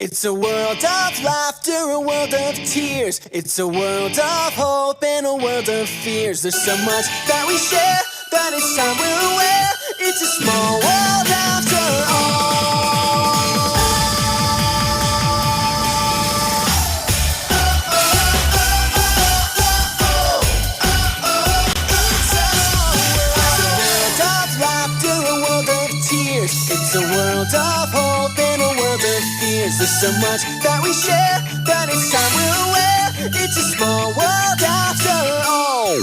It's a world of laughter, a world of tears. It's a world of hope and a world of fears. There's so much that we share, that it's time we're aware. It's a small world after all. It's a world of hope and a world of fears. There's so much that we share, that it's time we're aware. It's a small world after all.